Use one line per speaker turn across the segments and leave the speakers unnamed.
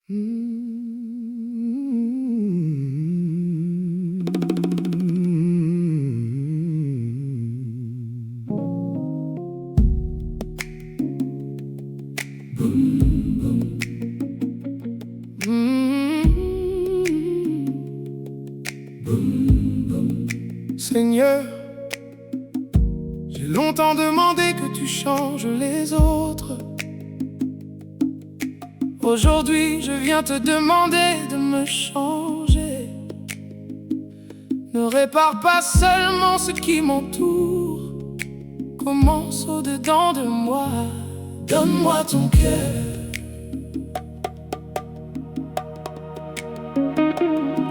Seigneur, j'ai longtemps demandé que tu changes les autres. Aujourd'hui, je viens te demander de me changer. Ne répare pas seulement ce qui m'entoure. Commence au-dedans de moi. Donne-moi ton cœur.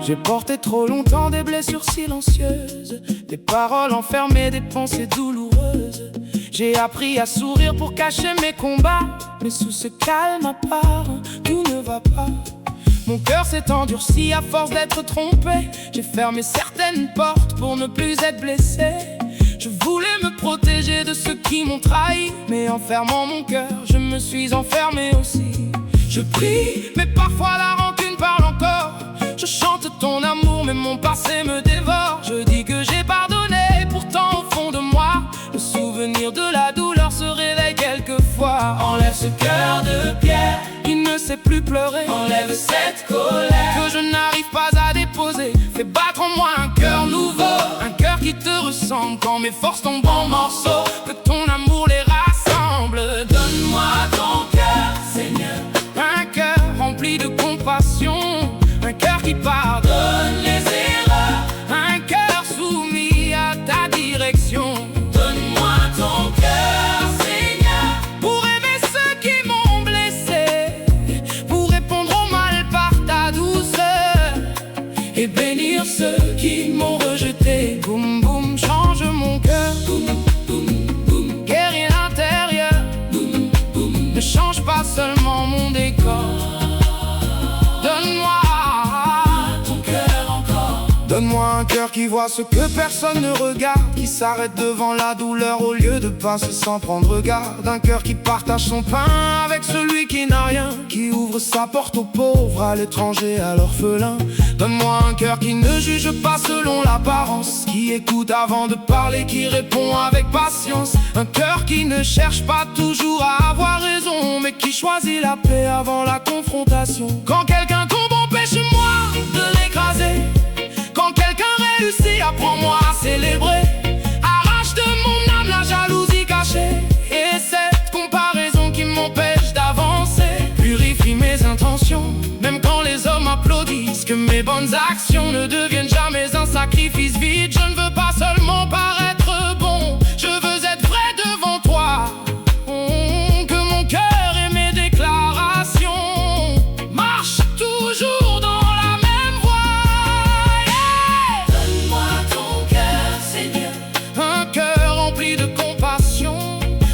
J'ai porté trop longtemps des blessures silencieuses, des paroles enfermées, des pensées douloureuses. J'ai appris à sourire pour cacher mes combats, mais sous ce calme apparent, tout ne va pas. Mon cœur s'est endurci à force d'être trompé. J'ai fermé certaines portes pour ne plus être blessé. Je voulais me protéger de ceux qui m'ont trahi, mais en fermant mon cœur, je me suis enfermé aussi. Je prie, mais parfois la rancune parle encore. Je chante ton amour, mais mon passé me dévore. Je dis que j'ai pardonné, pourtant au fond de moi, le souvenir de la douleur se réveille quelquefois. Enlève ce cœur de pierre, il ne sait plus pleurer. Enlève cette colère que je n'arrive pas à déposer. Fais battre en moi un cœur nouveau, un cœur qui te ressemble quand mes forces tombent en morceaux. Que ton amour les rassemble. Donne-moi ton cœur, Seigneur, un cœur rempli de compassion, un cœur qui pardonne les erreurs, un cœur soumis à ta direction. Donne-moi ton cœur, Seigneur, pour aimer ceux qui m'ont blessé, pour répondre au mal par ta douceur et bénir ceux qui m'ont rejeté. Boum boum, change mon cœur. Boum boum boum, guéris l'intérieur. Boum boum, ne change pas seulement mon décor. Donne-moi Donne-moi un cœur qui voit ce que personne ne regarde, qui s'arrête devant la douleur au lieu de passer sans prendre garde. Un cœur qui partage son pain avec celui qui n'a rien, qui ouvre sa porte aux pauvres, à l'étranger, à l'orphelin. Donne-moi un cœur qui ne juge pas selon l'apparence, qui écoute avant de parler, qui répond avec patience. Un cœur qui ne cherche pas toujours à avoir raison, mais qui choisit la paix avant la confrontation. Quand quelqu'un tombe, empêche-moi de l'écraser. Quand quelqu'un réussit, apprends-moi à célébrer. Arrache de mon âme la jalousie cachée et cette comparaison qui m'empêche d'avancer. Purifie mes intentions, même quand les hommes applaudissent. Que mes bonnes actions ne deviennent jamais un sacrifice vide. Je ne veux pas seulement paraître bon, je veux être vrai devant toi. Que mon cœur et mes déclarations marchent toujours dans la même voie. Donne-moi ton cœur, Seigneur, un cœur rempli de compassion,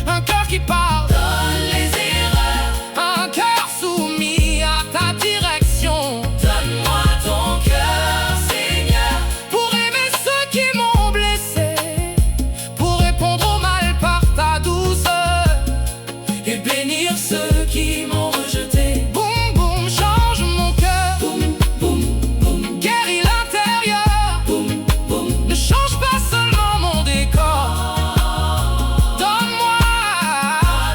un cœur qui pardonne les erreurs, un cœur soumis à ta direction. Donne-moi ton cœur, Seigneur, pour aimer ceux qui m'ont blessé, pour répondre au mal par ta douceur et bénir ceux qui m'ont rejeté. Boum boum, change mon cœur. Boum boum boum, guéris l'intérieur. Boum boum, ne change pas seulement mon décor. Donne-moi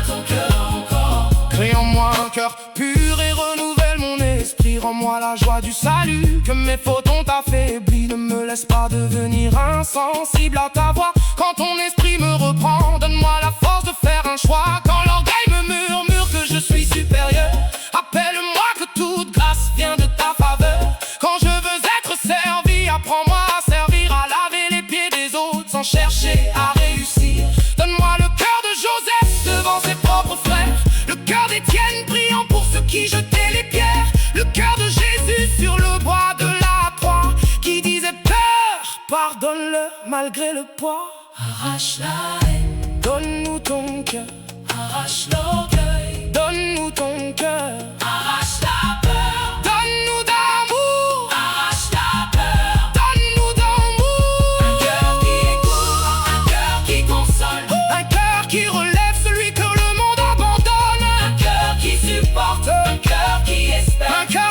ton cœur encore. Crée en moi un cœur pur et renouvelle mon esprit. Rends-moi la joie du salut que mes fautes ont affaibli. Ne me laisse pas devenir insensible à ta voix quand ton esprit me reprend. Donne-moi la force de faire un choix quand l'orgueil me murmure que je suis supérieur. Appelle-moi que toute grâce vient de ta faveur. Quand je veux être servi, apprends-moi à servir, à laver les pieds des autres sans chercher à réussir. Donne-moi le cœur de Joseph devant ses propres frères, le cœur d'Étienne priant pour ceux qui jetaient les pierres, le cœur de Jésus sur le bois de la croix qui disait peur, pardonne-le malgré le poids. Arrache la haine, donne-nous ton cœur. Arrache l'orgueil, donne-nous ton cœur. Arrache la peur, donne-nous d'amour. Arrache la peur, donne-nous d'amour. Un cœur qui écoute, un cœur qui console, un cœur qui relève celui que le monde abandonne, un cœur qui supporte, un cœur qui espère, un cœur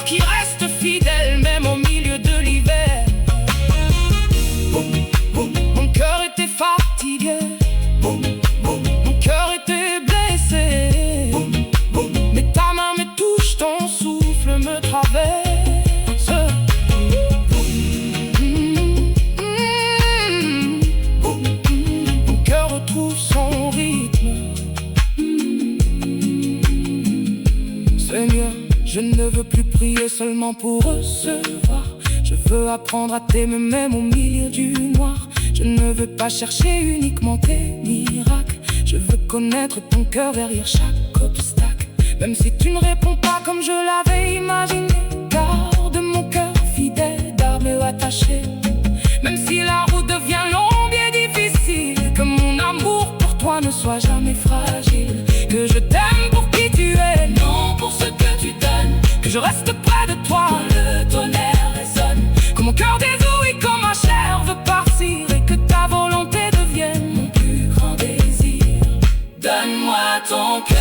Je ne veux plus prier seulement pour recevoir. Je veux apprendre à t'aimer même au milieu du noir. Je ne veux pas chercher uniquement tes miracles. Je veux connaître ton cœur derrière chaque obstacle. Même si tu ne réponds pas comme je l'avais imaginé, garde mon cœur fidèle, d'armes attachées. Même si la route devient longue et difficile, que mon amour pour toi ne soit jamais fragile. Que je t'aime pour qui tu es, non pour ce que tu donnes. Que je reste près de toi, que le tonnerre résonne. Que mon cœur désouille quand ma chair veut partir, et que ta volonté devienne mon plus grand désir. Donne-moi ton cœur.